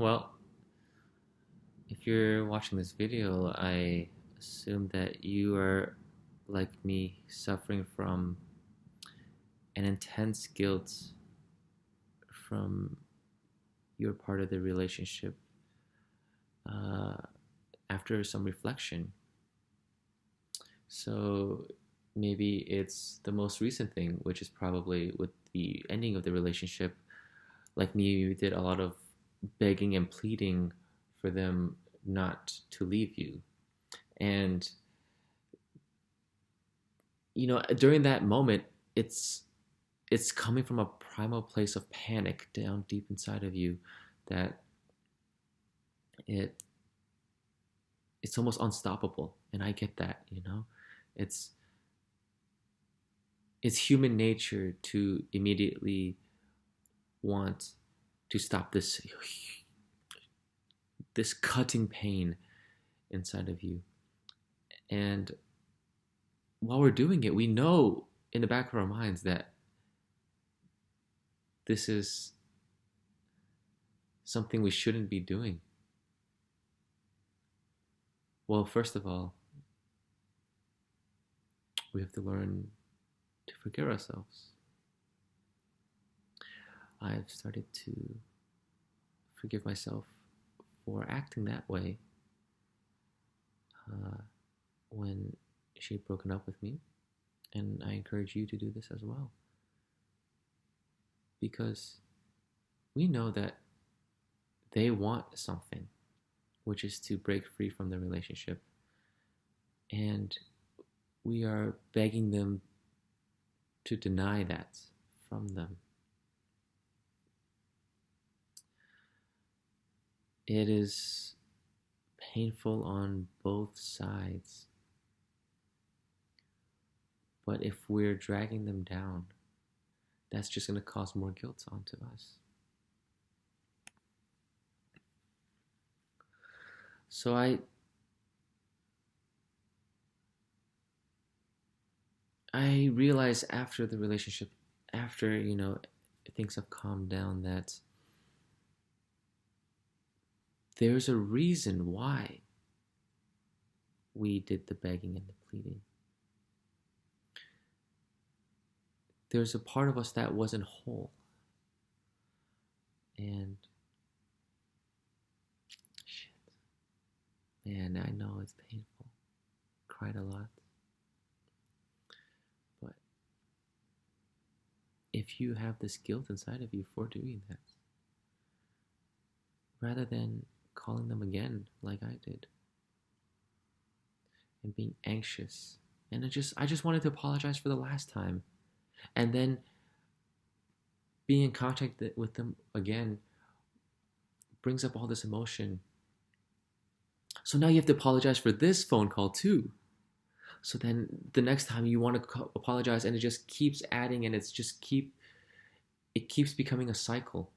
Well, if you're watching this video, I assume that you are, like me, suffering from an intense guilt from your part of the relationship uh, after some reflection. So maybe it's the most recent thing, which is probably with the ending of the relationship. Like me, you did a lot of begging and pleading for them not to leave you. And during that moment, it's it's coming from a primal place of panic down deep inside of you that it it's almost unstoppable. And I get that. It's it's human nature to immediately want to stop this cutting pain inside of you. And while we're doing it, we know in the back of our minds that this is something we shouldn't be doing. Well, first of all, we have to learn to forgive ourselves. I've started to forgive myself for acting that way uh, when she had broken up with me. And I encourage you to do this as well. Because we know that they want something, which is to break free from the relationship. And we are begging them to deny that from them. It is painful on both sides. But if we're dragging them down, that's just going to cause more guilt onto us. So I realized after the relationship, after things have calmed down, that there's a reason why we did the begging and the pleading. There's a part of us that wasn't whole. And shit, man, I know it's painful. Cried a lot. But if you have this guilt inside of you for doing that, rather than calling them again like I did and being anxious, and I just wanted to apologize for the last time, and then being in contact with them again brings up all this emotion. So now you have to apologize for this phone call too. So then the next time you want to apologize, and it just keeps adding, and it keeps becoming a cycle.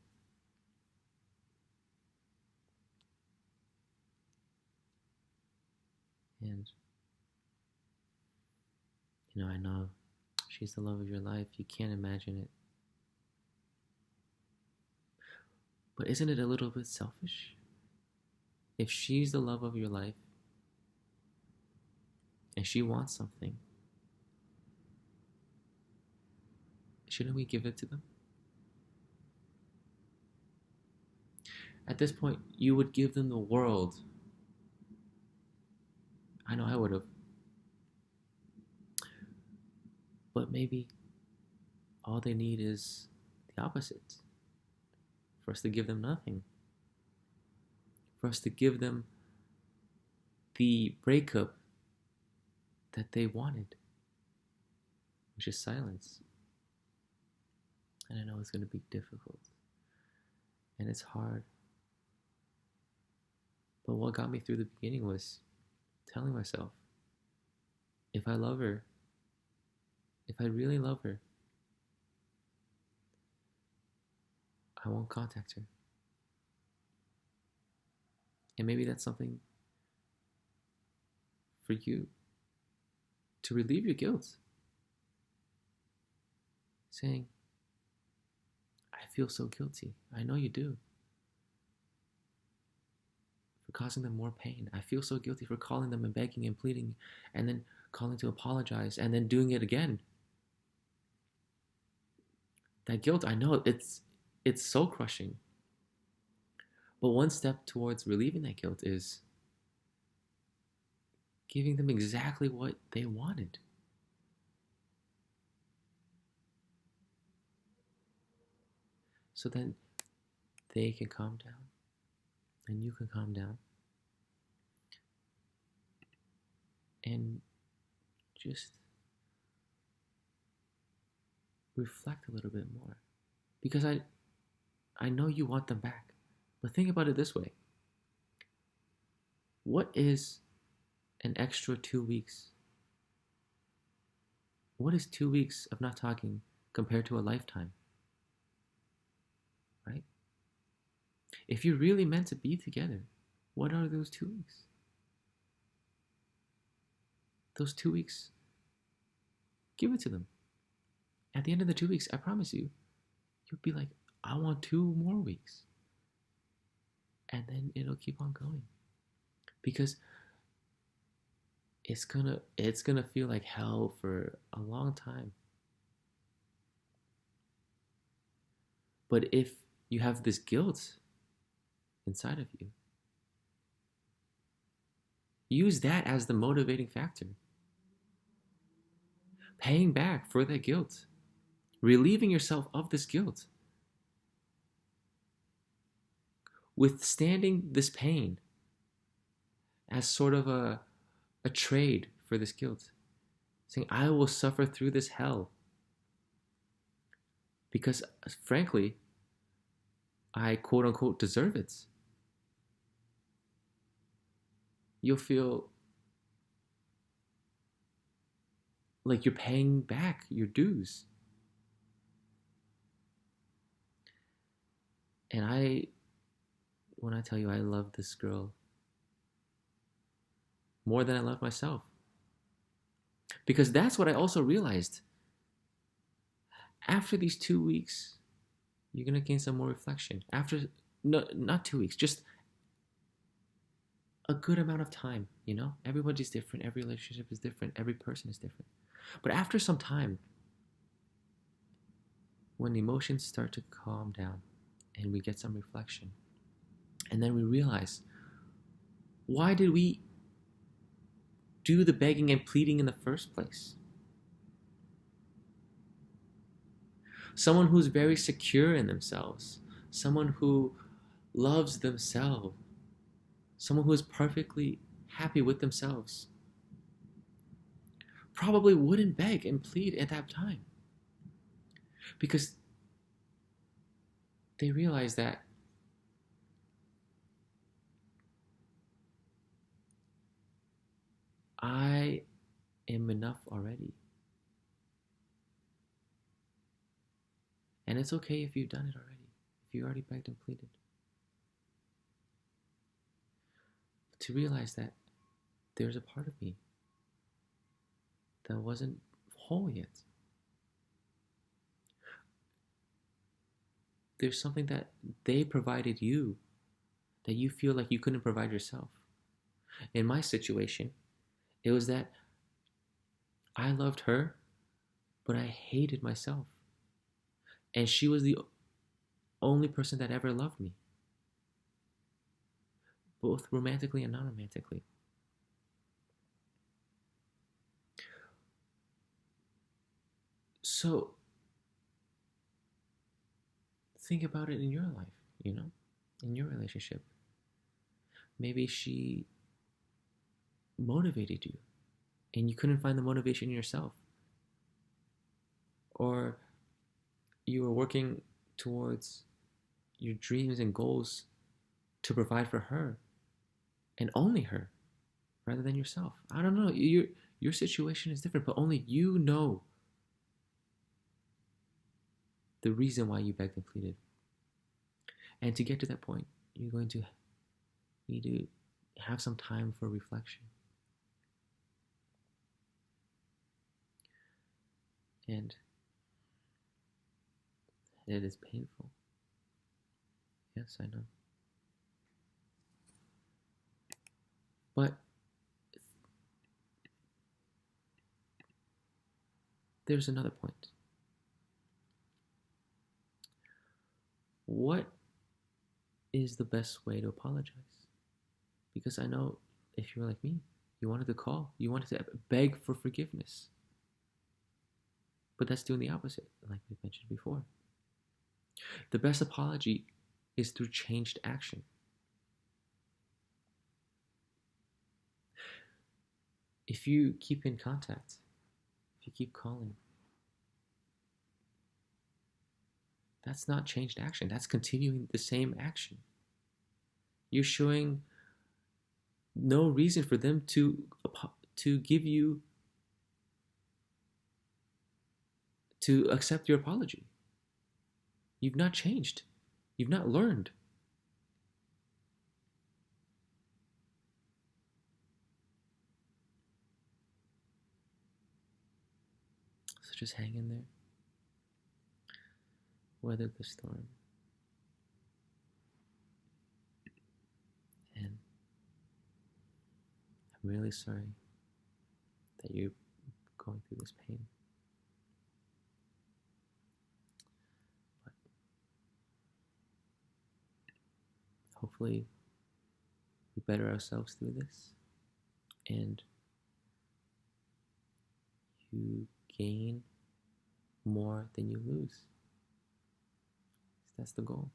And I know she's the love of your life. You can't imagine it. But isn't it a little bit selfish? If she's the love of your life and she wants something, shouldn't we give it to them? At this point, you would give them the world. I know I would have. But maybe all they need is the opposite. For us to give them nothing. For us to give them the breakup that they wanted, which is silence. And I know it's going to be difficult. And it's hard. But what got me through the beginning was telling myself, if I love her, if I really love her, I won't contact her. And maybe that's something for you to relieve your guilt. Saying, I feel so guilty. I know you do. causing them more pain. I feel so guilty for calling them and begging and pleading and then calling to apologize and then doing it again. That guilt, I know it's so crushing. But one step towards relieving that guilt is giving them exactly what they wanted. So then they can calm down and you can calm down and just reflect a little bit more. Because I know you want them back. But think about it this way. What is an extra 2 weeks? What is 2 weeks of not talking compared to a lifetime? Right? If you're really meant to be together, what are those 2 weeks? Those 2 weeks, give it to them. At the end of the 2 weeks, I promise you, you'll be like, I want 2 more weeks. And then it'll keep on going. Because it's gonna feel like hell for a long time. But if you have this guilt inside of you, use that as the motivating factor. Paying back for that guilt. Relieving yourself of this guilt. Withstanding this pain as sort of a trade for this guilt. Saying, I will suffer through this hell. Because, frankly, I quote unquote deserve it. You'll feel like you're paying back your dues. And when I tell you I love this girl more than I love myself. Because that's what I also realized. After these 2 weeks, you're going to gain some more reflection. After, no, not 2 weeks, just a good amount of time, you know? Everybody's different. Every relationship is different. Every person is different. But after some time, when the emotions start to calm down and we get some reflection, and then we realize, why did we do the begging and pleading in the first place? Someone who's very secure in themselves, someone who loves themselves, someone who is perfectly happy with themselves, probably wouldn't beg and plead at that time. Because they realize that I am enough already. And it's okay if you've done it already, if you already begged and pleaded. But to realize that there's a part of me that wasn't whole yet. There's something that they provided you that you feel like you couldn't provide yourself. In my situation, it was that I loved her, but I hated myself. And she was the only person that ever loved me, both romantically and non-romantically. So think about it in your life, you know, in your relationship. Maybe she motivated you and you couldn't find the motivation in yourself. Or you were working towards your dreams and goals to provide for her and only her rather than yourself. I don't know. Your situation is different, but only you know the reason why you begged and pleaded. And to get to that point, you're going to need to have some time for reflection. And it is painful. Yes, I know. But there's another point. What is the best way to apologize? Because I know if you were like me, you wanted to call, you wanted to beg for forgiveness. But that's doing the opposite, like we mentioned before. The best apology is through changed action. If you keep in contact, if you keep calling, that's not changed action. That's continuing the same action. You're showing no reason for them to give you to accept your apology. You've not changed. You've not learned. So just hang in there. Weather the storm. And I'm really sorry that you're going through this pain. But hopefully we better ourselves through this. And you gain more than you lose. That's the goal.